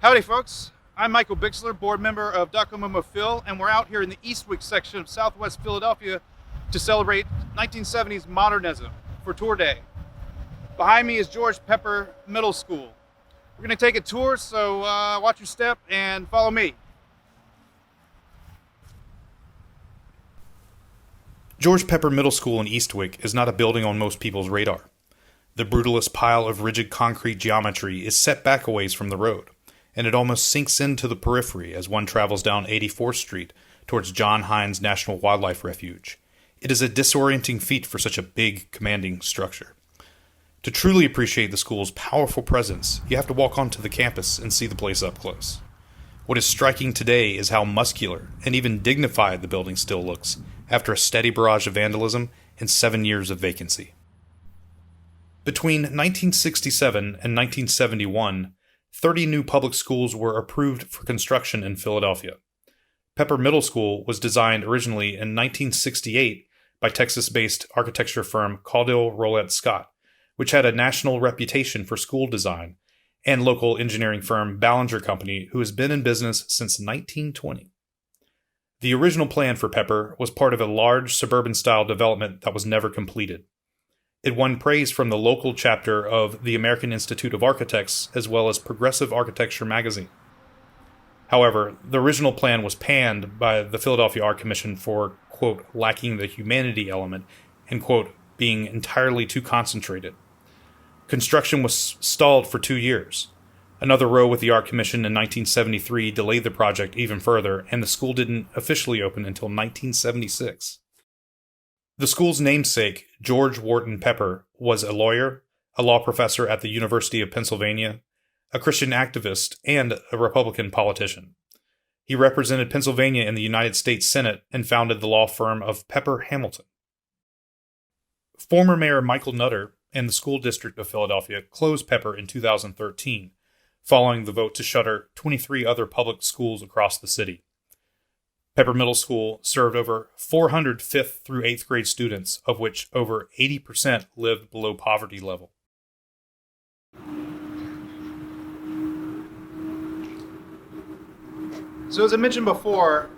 Howdy, folks. I'm Michael Bixler, board member of Docomomo Phil, and we're out here in the Eastwick section of Southwest Philadelphia to celebrate 1970s modernism for Tour Day. Behind me is George Pepper Middle School. We're going to take a tour, so watch your step and follow me. George Pepper Middle School in Eastwick is not a building on most people's radar. The brutalist pile of rigid concrete geometry is set back a ways from the road, and it almost sinks into the periphery as one travels down 84th Street towards John Hines National Wildlife Refuge. It is a disorienting feat for such a big, commanding structure. To truly appreciate the school's powerful presence, you have to walk onto the campus and see the place up close. What is striking today is how muscular and even dignified the building still looks after a steady barrage of vandalism and 7 years of vacancy. Between 1967 and 1971, 30 new public schools were approved for construction in Philadelphia. Pepper Middle School was designed originally in 1968 by Texas-based architecture firm Caudill Rolette Scott, which had a national reputation for school design, and local engineering firm Ballinger Company, who has been in business since 1920. The original plan for Pepper was part of a large suburban-style development that was never completed. It won praise from the local chapter of the American Institute of Architects as well as Progressive Architecture magazine. However, the original plan was panned by the Philadelphia Art Commission for, quote, lacking the humanity element and, quote, being entirely too concentrated. Construction was stalled for 2 years. Another row with the Art Commission in 1973 delayed the project even further, and the school didn't officially open until 1976. The school's namesake, George Wharton Pepper, was a lawyer, a law professor at the University of Pennsylvania, a Christian activist, and a Republican politician. He represented Pennsylvania in the United States Senate and founded the law firm of Pepper Hamilton. Former Mayor Michael Nutter and the School District of Philadelphia closed Pepper in 2013, following the vote to shutter 23 other public schools across the city. Pepper Middle School served over 400 5th through 8th grade students, of which over 80% lived below poverty level. So as I mentioned before,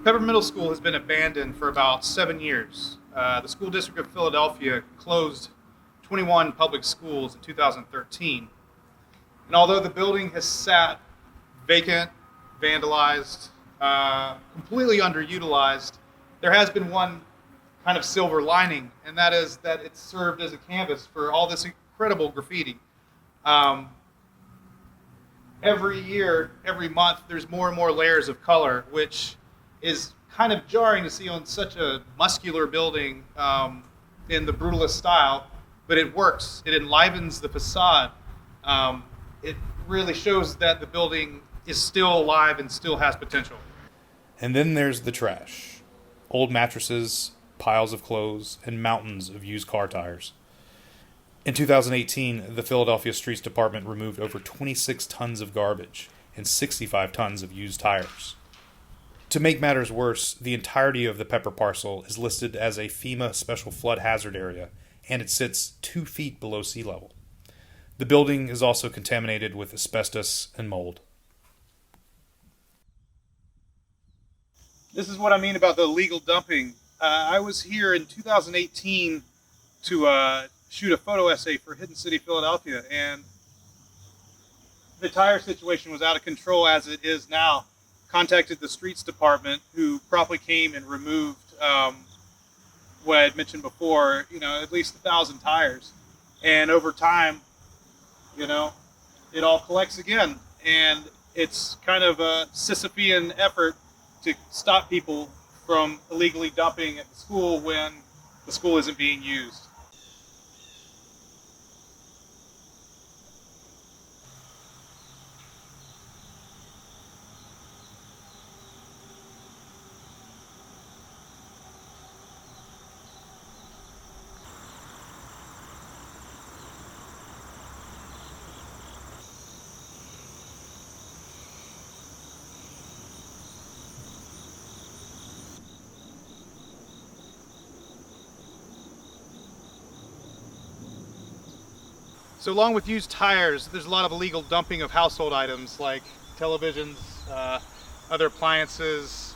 Pepper Middle School has been abandoned for about 7 years. The School District of Philadelphia closed 21 public schools in 2013. And although the building has sat vacant, vandalized, completely underutilized, there has been one kind of silver lining, and that is that it served as a canvas for all this incredible graffiti. Every year, every month, there's more and more layers of color, which is kind of jarring to see on such a muscular building in the brutalist style, but it works. It enlivens the facade. It really shows that the building is still alive and still has potential. And then there's the trash. Old mattresses, piles of clothes, and mountains of used car tires. In 2018, the Philadelphia Streets Department removed over 26 tons of garbage and 65 tons of used tires. To make matters worse, the entirety of the Pepper parcel is listed as a FEMA special flood hazard area, and it sits 2 feet below sea level. The building is also contaminated with asbestos and mold. This is what I mean about the illegal dumping. I was here in 2018 to shoot a photo essay for Hidden City, Philadelphia, and the tire situation was out of control as it is now. Contacted the streets department, who promptly came and removed what I had mentioned before, at least 1,000 tires. And over time, it all collects again. And it's kind of a Sisyphean effort to stop people from illegally dumping at the school when the school isn't being used. So along with used tires, there's a lot of illegal dumping of household items like televisions, other appliances,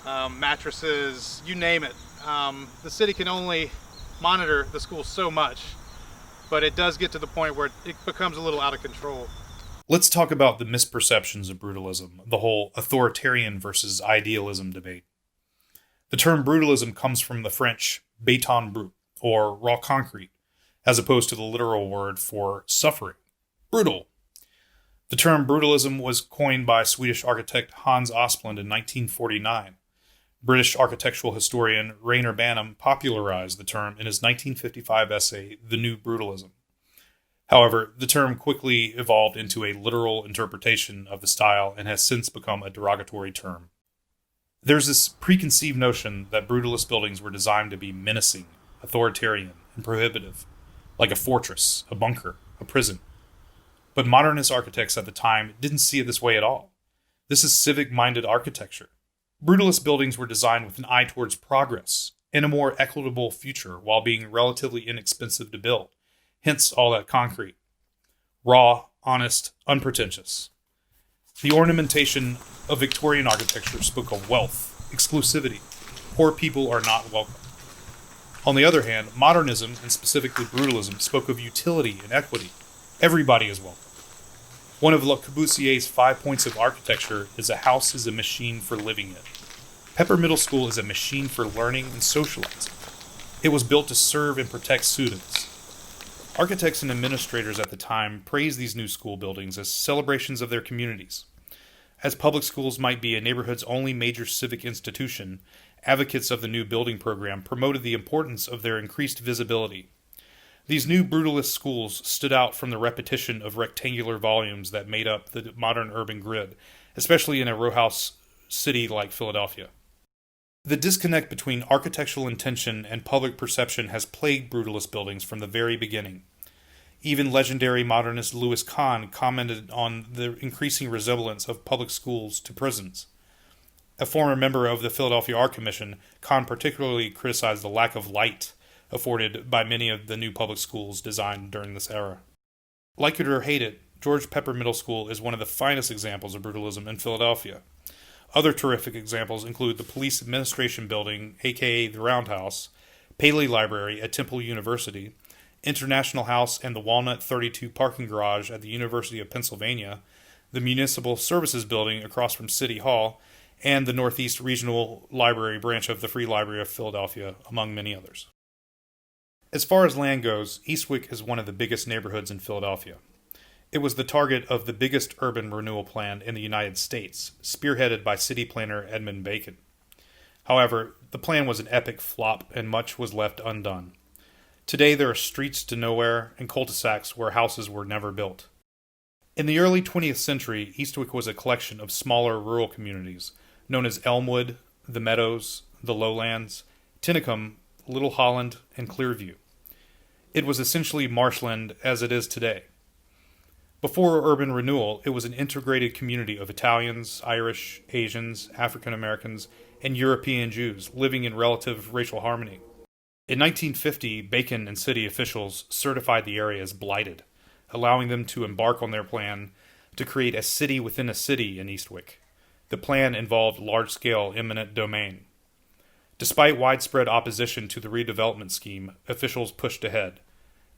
mattresses, you name it. The city can only monitor the school so much, but it does get to the point where it becomes a little out of control. Let's talk about the misperceptions of brutalism, the whole authoritarian versus idealism debate. The term brutalism comes from the French béton brut, or raw concrete, as opposed to the literal word for suffering, brutal. The term brutalism was coined by Swedish architect Hans Asplund in 1949. British architectural historian Rainer Banham popularized the term in his 1955 essay, The New Brutalism. However, the term quickly evolved into a literal interpretation of the style and has since become a derogatory term. There's this preconceived notion that brutalist buildings were designed to be menacing, authoritarian, and prohibitive, like a fortress, a bunker, a prison. But modernist architects at the time didn't see it this way at all. This is civic-minded architecture. Brutalist buildings were designed with an eye towards progress and a more equitable future while being relatively inexpensive to build. Hence all that concrete. Raw, honest, unpretentious. The ornamentation of Victorian architecture spoke of wealth, exclusivity. Poor people are not welcome. On the other hand, modernism, and specifically brutalism, spoke of utility and equity. Everybody is welcome. One of Le Corbusier's 5 points of architecture is a house is a machine for living in. Pepper Middle School is a machine for learning and socializing. It was built to serve and protect students. Architects and administrators at the time praised these new school buildings as celebrations of their communities. As public schools might be a neighborhood's only major civic institution, advocates of the new building program promoted the importance of their increased visibility. These new brutalist schools stood out from the repetition of rectangular volumes that made up the modern urban grid, especially in a row house city like Philadelphia. The disconnect between architectural intention and public perception has plagued brutalist buildings from the very beginning. Even legendary modernist Louis Kahn commented on the increasing resemblance of public schools to prisons. A former member of the Philadelphia Art Commission, Kahn particularly criticized the lack of light afforded by many of the new public schools designed during this era. Like it or hate it, George Pepper Middle School is one of the finest examples of brutalism in Philadelphia. Other terrific examples include the Police Administration Building, aka the Roundhouse, Paley Library at Temple University, International House and the Walnut 32 parking garage at the University of Pennsylvania, the Municipal Services Building across from City Hall, and the Northeast Regional Library branch of the Free Library of Philadelphia, among many others. As far as land goes, Eastwick is one of the biggest neighborhoods in Philadelphia. It was the target of the biggest urban renewal plan in the United States, spearheaded by city planner Edmund Bacon. However, the plan was an epic flop and much was left undone. Today there are streets to nowhere and cul-de-sacs where houses were never built. In the early 20th century, Eastwick was a collection of smaller rural communities, known as Elmwood, the Meadows, the Lowlands, Tinicum, Little Holland, and Clearview. It was essentially marshland as it is today. Before urban renewal, it was an integrated community of Italians, Irish, Asians, African Americans, and European Jews living in relative racial harmony. In 1950, Bacon and city officials certified the area as blighted, allowing them to embark on their plan to create a city within a city in Eastwick. The plan involved large-scale eminent domain. Despite widespread opposition to the redevelopment scheme, officials pushed ahead.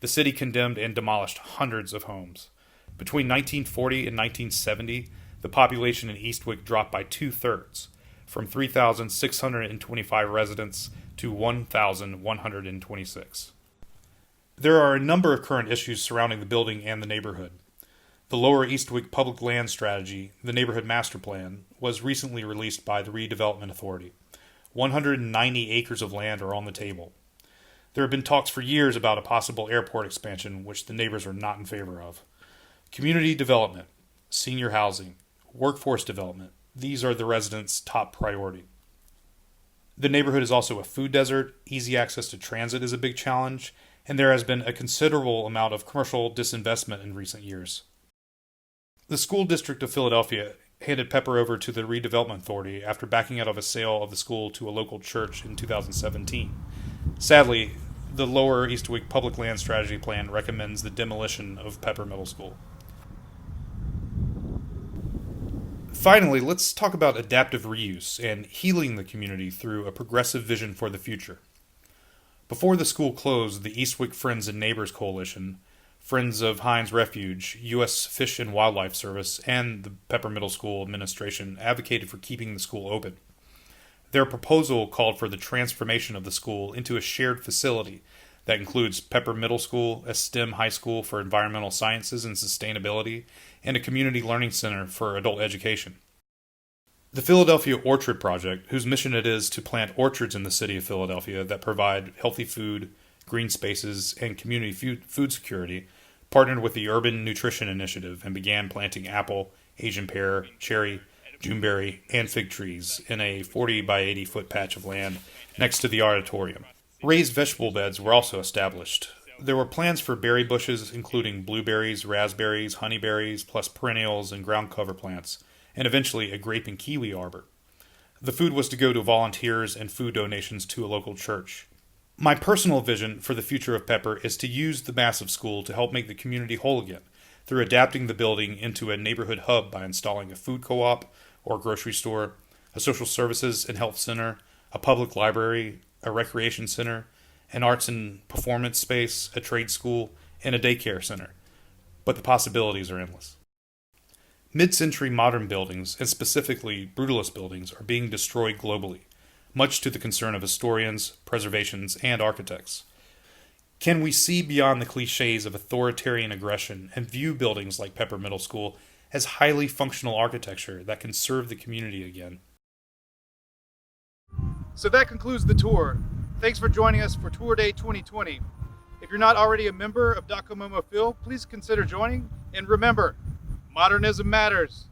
The city condemned and demolished hundreds of homes. Between 1940 and 1970, the population in Eastwick dropped by 2/3, from 3,625 residents to 1,126. There are a number of current issues surrounding the building and the neighborhood. The Lower Eastwick Public Land Strategy, the Neighborhood Master Plan, was recently released by the Redevelopment Authority. 190 acres of land are on the table. There have been talks for years about a possible airport expansion, which the neighbors are not in favor of. Community development, senior housing, workforce development, these are the residents' top priority. The neighborhood is also a food desert, easy access to transit is a big challenge, and there has been a considerable amount of commercial disinvestment in recent years. The School District of Philadelphia handed Pepper over to the Redevelopment Authority after backing out of a sale of the school to a local church in 2017. Sadly, the Lower Eastwick Public Land Strategy Plan recommends the demolition of Pepper Middle School. Finally, let's talk about adaptive reuse and healing the community through a progressive vision for the future. Before the school closed, the Eastwick Friends and Neighbors Coalition, Friends of Heinz Refuge, U.S. Fish and Wildlife Service, and the Pepper Middle School administration advocated for keeping the school open. Their proposal called for the transformation of the school into a shared facility that includes Pepper Middle School, a STEM high school for environmental sciences and sustainability, and a community learning center for adult education. The Philadelphia Orchard Project, whose mission it is to plant orchards in the city of Philadelphia that provide healthy food, green spaces, and community food security, partnered with the Urban Nutrition Initiative and began planting apple, Asian pear, cherry, Juneberry, and fig trees in a 40 by 80 foot patch of land next to the auditorium. Raised vegetable beds were also established. There were plans for berry bushes, including blueberries, raspberries, honeyberries, plus perennials and ground cover plants, and eventually a grape and kiwi arbor. The food was to go to volunteers and food donations to a local church. My personal vision for the future of Pepper is to use the massive school to help make the community whole again, through adapting the building into a neighborhood hub by installing a food co-op or grocery store, a social services and health center, a public library, a recreation center, an arts and performance space, a trade school, and a daycare center. But the possibilities are endless. Mid-century modern buildings, and specifically brutalist buildings, are being destroyed globally, much to the concern of historians, preservationists, and architects. Can we see beyond the cliches of authoritarian aggression and view buildings like Pepper Middle School as highly functional architecture that can serve the community again? So that concludes the tour. Thanks for joining us for Tour Day 2020. If you're not already a member of Docomomo Phil, please consider joining. And remember, modernism matters.